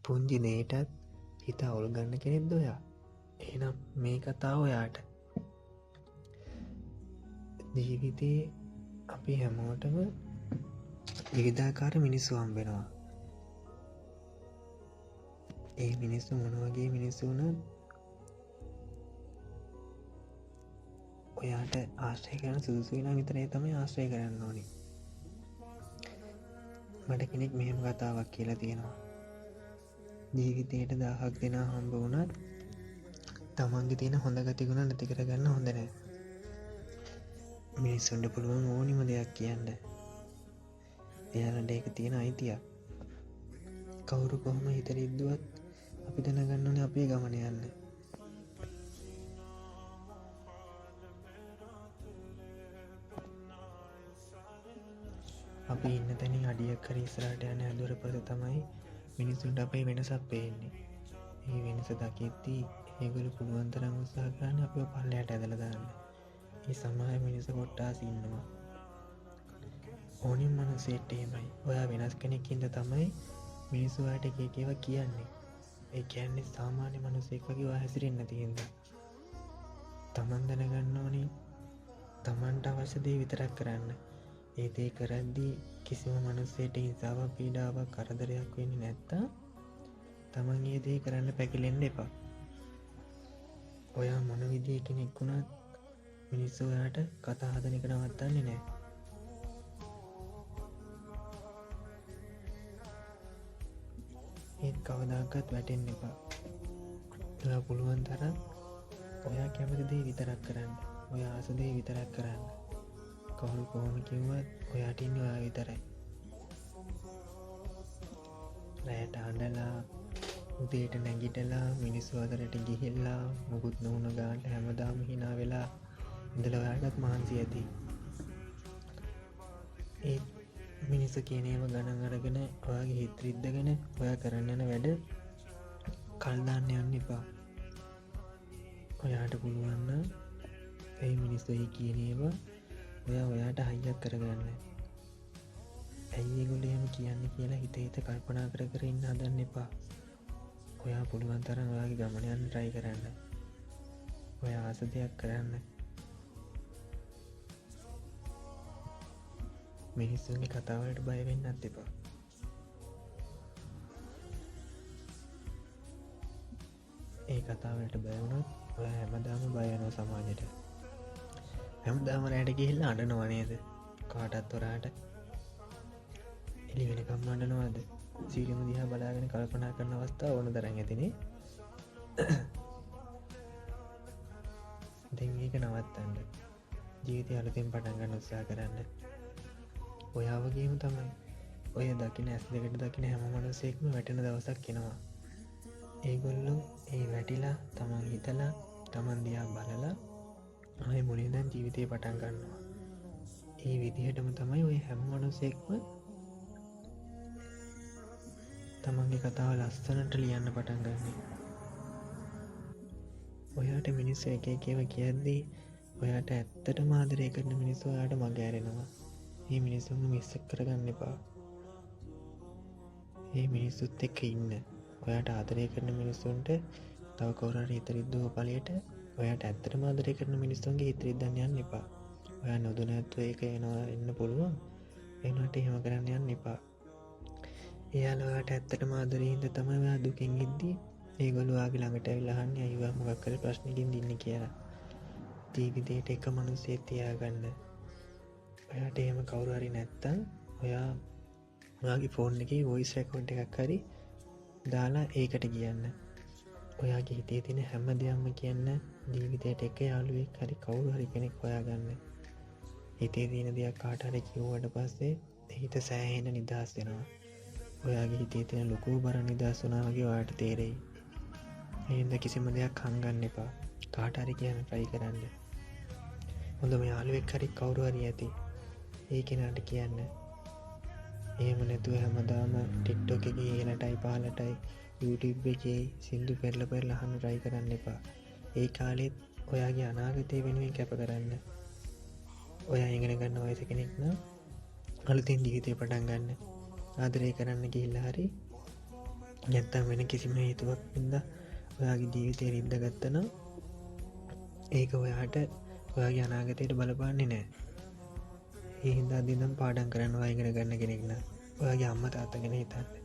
පුංචි දේටත් හිත අවුල් ගන්න කෙනෙක්ද ඔයා. එහෙනම් මේ කතාව ඔයාට. ජීවිතයේ අපි හැමෝටම විවිධාකාර මිනිස්සු හම්බෙනවා. ඒ මිනිස්සු මොනවගේ මිනිස්සු වුණත් ඔයාට ආශ්‍රය කරන සුදුසු වෙලා විතරේ තමයි ආශ්‍රය කරන්න ඕනේ. මට කෙනෙක් මෙහෙම කතාවක් කියලා තියෙනවා. ජීවිතයට 1000ක් දෙනා හම්බ වුණත් තමන්ගේ තියෙන හොඳ ගතිගුණ නැති කරගන්න හොඳ නැහැ. මිනිස්සුන්ට පුළුවන් ඕනිම දෙයක් කියන්න. එයාලට ඒක තියෙන අයිතියක්. කවුරු කොහොම හිතට ඉද්දුවත් අපි දැනගන්න ඕනේ අපේ ගමන යන්න. අපි ඉන්න තැනින් අඩියක් හරි ඉස්සරහට යන ඇදුරපස තමයි මිනිස්සුන්ට අපේ වෙනසක් පේන්නේ. මේ වෙනස දකිද්දී ඒගොල්ලෝ පුළුවන් තරම් උත්සාහ කරන අපිව පල්ලයට ඇදලා දාන්න. මේ සමාජ මිනිස්සු කොට්ටාස් ඉන්නවා. ඕනිම මනුස්සයෙක්ට එහෙමයි. ඔයා වෙනස් කෙනෙක්ින්ද තමයි මිනිස්සු ඔයාට එක එක ඒවා කියන්නේ. ඒ කියන්නේ සාමාන්‍ය මනුස්සයෙක් වගේ ඔයා හැසිරෙන්නේ නැති හින්දා. තමන් දැනගන්න ඕනේ තමන්ට අවශ්‍ය දේ විතරක් කරන්න. ඒ දේ කරද්දී කිසිම මනුස්සයෙක්ට හිංසාවක් පීඩාවක් කරදරයක් වෙන්නේ නැත්තම් තමන් ඒ දේ කරන්න පැකිලෙන්න එපා. ඔයා මොන විදිහේ කෙනෙක් වුණත් මිනිස්සු ඔයාට කතා හදන එක නවත්තන්නේ නැහැ. ඒත් කවදාකවත් වැටෙන්න එපා. ඔයා පුළුවන් තරම් ඔයා කැමති දේ විතරක් කරන්න. ඔයා ආස දේ විතරක් කරන්න. කවුරු කොහොම කිව්වත් ඔයාට ඉන්නේ ඔයා විතරයි. රැයට අඬලා උදේට නැගිටලා මිනිස්සු අතරට ගිහිල්ලා මුකුත් නොවුන ගානට හැමදාම hina වෙලා ඉඳලා ඔයාටත් මහන්සි ඇති. ඒ මිනිස්සු කියන ඒවා ගණන් අරගෙන ඔයාගේ හිත රිද්දගෙන ඔයා කරන්න යන වැඩ කල් දාන්න යන්න එපා. ඔයාට පුළුවන් නම් ඒ මිනිස්සු කියන ඒවා ඔයාට හයියක් කරගන්න. ඇයි ඒගොල්ලෝ එහෙම කියන්නේ කියලා හිත කල්පනා කර ඉන්න හදන්න එපා. ඔයා පුළුවන් තරම් ඔයාගේ ගමන යන්න try කරන්න. ඔයා ආස දෙයක් කරන්න. මිනිස්සුන්ගේ කතා වලට බය වෙන්නත් එපා. ඒ කතා වලට බය වුණොත් ඔයා හැමදාම බය වෙනවා සමාජයට. හැමදාම රැට ගිහිල්ලා අඬනවා නේද? කාටත් හොරාට එළි වෙනකම් අඬනවාද? සීරියම දිහා බලාගෙන කල්පනා කරන අවස්ථා ඕන තරම් ඇතිනේ. දැන් මේක නවත්තන්න. ජීවිතය අලුතෙන් පටන් ගන්න උත්සාහ කරන්න. ඔයා වගේම තමයි. ඔය දකින්න ඇස් දෙකට දකින්න හැම මනුස්සයෙක්ම වැටෙන දවසක් එනවා. ඒගොල්ලෝ ඒ වැටිලා තමන් හිතලා තමන් දිහා බලලා ආයේ මුලින් දැන් ජීවිතේ පටන් ගන්නවා. ඒ විදිහටම තමයි ඔය හැම මනුස්සයෙක්ම තමන්ගේ කතාව ලස්සනට ලියන්න පටන් ගන්න. ඔයාට මිනිස්සු එක එක ඒවා කියද්දී ඔයාට ඇත්තටම ආදරය කරන මිනිස්සු ඔයාට මග ඇරෙනවා. මේ මිනිස්සුන්ව මිස් කරගන්න එපා. මේ මිනිස්සුත් එක්ක ඉන්න. ඔයාට ආදරය කරන මිනිස්සුන්ට තව කවුරු හරි හිත රිද්දුව ඵලයට ඔයාට ඇත්තටම ආදරය කරන මිනිස්සුන්ගේ හිත රිද්දන්න යන්න එපා. ඔයා නොදැනුවත් ඒක එන්න පුළුවන්. ඒනට එහෙම කරන්න යන්න එපා. එයාලා ඔයාට ඇත්තටම ආදරේ හින්දා තමයි ඔයා දුකෙන් ඉද්දී ඒගොල්ලෝ ආගේ ළඟට ඇවිල්ලා අහන්නේ අයියෝ ඔයා මොකක් කරේ ප්‍රශ්නකින් ඉන්නේ කියලා. ජීවිතේට එක මිනිස්සෙක් තියාගන්න. ඔයාට එහෙම කවුරු හරි නැත්තම් ඔයාගේ ෆෝන් එකේ වොයිස් රෙකෝඩ් එකක් හරි දාලා ඒකට කියන්න. ඔයාගේ හිතේ තියෙන හැම දෙයක්ම කියන්න. ජීවිතේට එක යාළුවෙක් හරි කවුරු හරි කෙනෙක් හොයාගන්න. හිතේ තියෙන දෙයක් කාට හරි කිව්වට පස්සේ හිත සෑහෙන නිදහස් වෙනවා. ඔයාගේ හිතේ තියෙන ලොකු බර නිදහස් වුණා වගේ ඔයාට තේරෙයි. එහෙනම් කිසිම දෙයක් හංගන්න එපා. කාට හරි කියන්න try කරන්න. හොඳම යාළුවෙක් හරි කවුරු හරි ඇති. ඒ කෙනාට කියන්න. එහෙම නැතුව හැමදාම TikTok එකේ ඉහළටයි පහළටයි YouTube එකේ සින්දු පෙරලා අහන්න try කරන්න එපා. ඒ කාලෙත් ඔයාගේ අනාගතය වෙනුවෙන් කැප කරන්න. ඔයා ඉගෙන ගන්න වයස කෙනෙක් නම් අලුතෙන් ජීවිතේ පටන් ගන්න. ආදරය කරන්න ගිහිල්ලා හරි නැත්තම් වෙන කිසිම හේතුවක් පින්ද ඔයාගේ ජීවිතය රිද්ද ගත්තන ඒක ඔයාට ඔයාගේ අනාගතයට බලපාන්නේ නෑ ඒහින්දා දිනම් පාඩන් කරන්න වයිගෙන ගන්න කෙනෙක්න ඔයාගේ අම්ම තාත්තගෙන හිතන්න